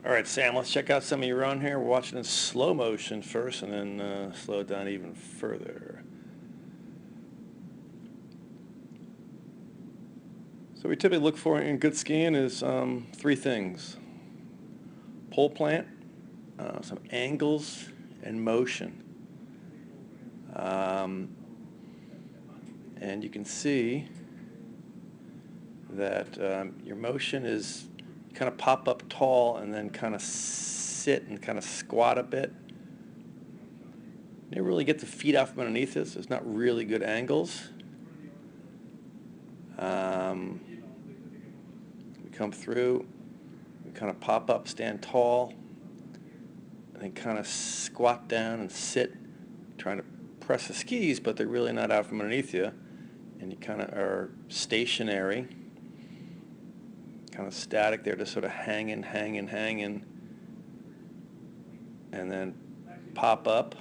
All right, Sam, let's check out some of your run here. We're watching in slow motion first and then slow it down even further. So we typically look for in good skiing is three things: pole plant, some angles, and motion. And you can see that your motion is kind of pop up tall and then kind of sit and kind of squat a bit. Never really get the feet out from underneath this. There's not really good angles. We come through, we kind of pop up, stand tall, and then kind of squat down and sit, trying to press the skis, but they're really not out from underneath you. And you kind of are stationary, kind of static there, just sort of hanging, and then pop up,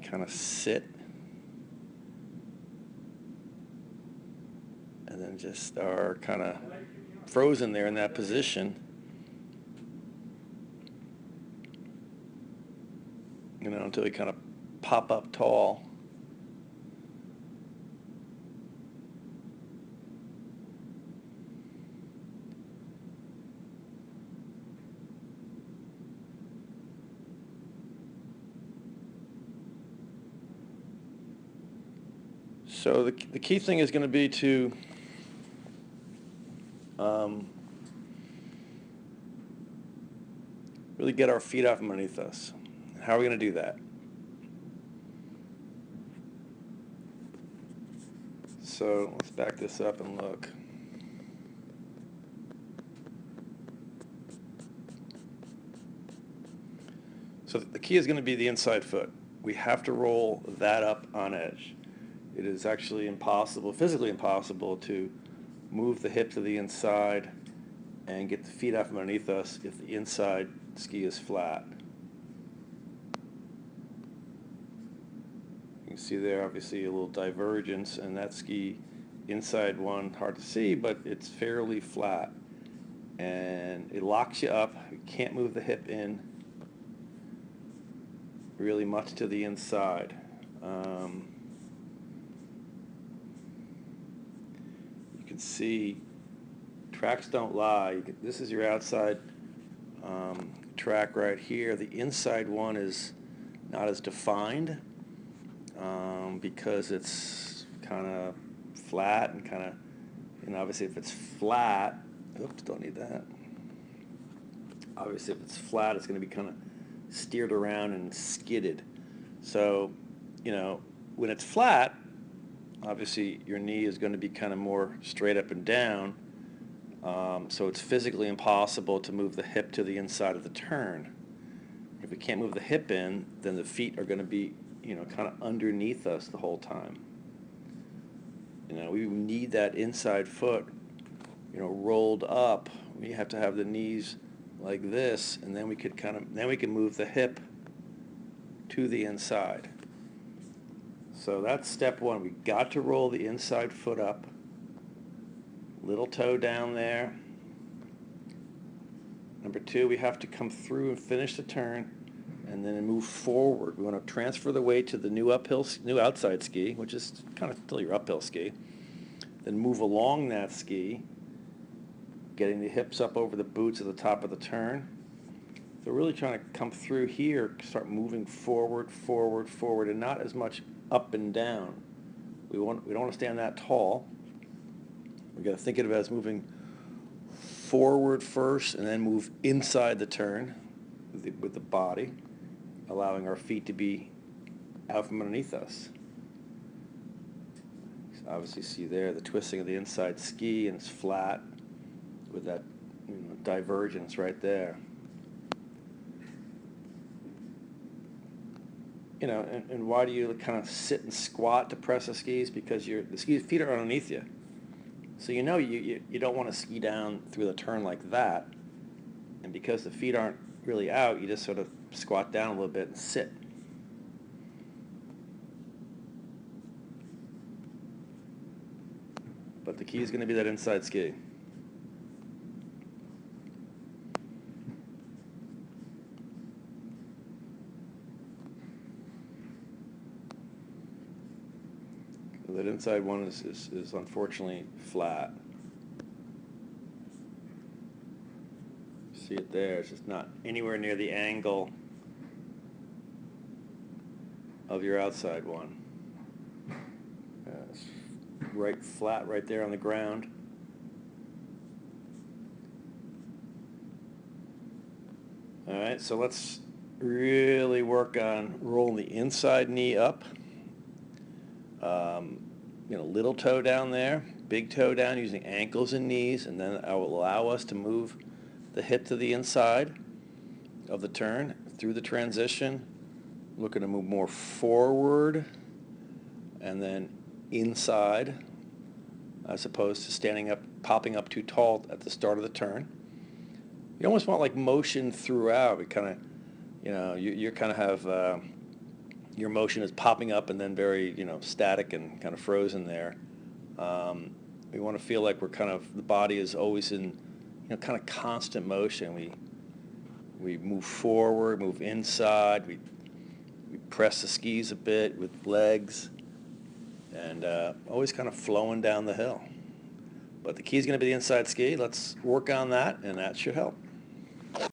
kind of sit, and then just are kind of frozen there in that position, until you kind of pop up tall. So the key thing is going to be to really get our feet out from underneath us. How are we going to do that? So let's back this up and look. So the key is going to be the inside foot. We have to roll that up on edge. It is actually impossible, physically impossible, to move the hip to the inside and get the feet out from underneath us if the inside ski is flat. You can see there obviously a little divergence, and that ski inside one, hard to see, but it's fairly flat. And it locks you up. You can't move the hip in really much to the inside. You can see tracks don't lie. This is your outside track right here. The inside one is not as defined because it's kind of flat and kind of, obviously if it's flat, oops, don't need that. Obviously if it's flat, it's going to be kind of steered around and skidded. So, when it's flat, obviously your knee is going to be kind of more straight up and down. So it's physically impossible to move the hip to the inside of the turn. If we can't move the hip in, then the feet are going to be, kind of underneath us the whole time. We need that inside foot, rolled up. We have to have the knees like this, and then we can move the hip to the inside. So that's step one. We got to roll the inside foot up. Little toe down there. Number two, we have to come through and finish the turn and then move forward. We want to transfer the weight to the new outside ski, which is kind of still your uphill ski. Then move along that ski, getting the hips up over the boots at the top of the turn. So we're really trying to come through here, start moving forward, and not as much up and down. We don't want to stand that tall. We've got to think of it as moving forward first and then move inside the turn with the body, allowing our feet to be out from underneath us. So obviously see there the twisting of the inside ski, and it's flat with that divergence right there. And why do you kind of sit and squat to press the skis? Because the feet are underneath you. So you don't want to ski down through the turn like that. And because the feet aren't really out, you just sort of squat down a little bit and sit. But the key is going to be that inside ski. that inside one is unfortunately flat. See it there, it's just not anywhere near the angle of your outside one. It's right flat right there on the ground. All right, so let's really work on rolling the inside knee up. Little toe down there, big toe down using ankles and knees, and then that will allow us to move the hip to the inside of the turn through the transition. Looking to move more forward and then inside, as opposed to standing up, popping up too tall at the start of the turn. You almost want like motion throughout. We kind of, you kind of have your motion is popping up and then very, static and kind of frozen there. We want to feel like we're kind of, the body is always in, kind of constant motion. We move forward, move inside, we press the skis a bit with legs, and always kind of flowing down the hill. But the key is going to be the inside ski. Let's work on that, and that should help.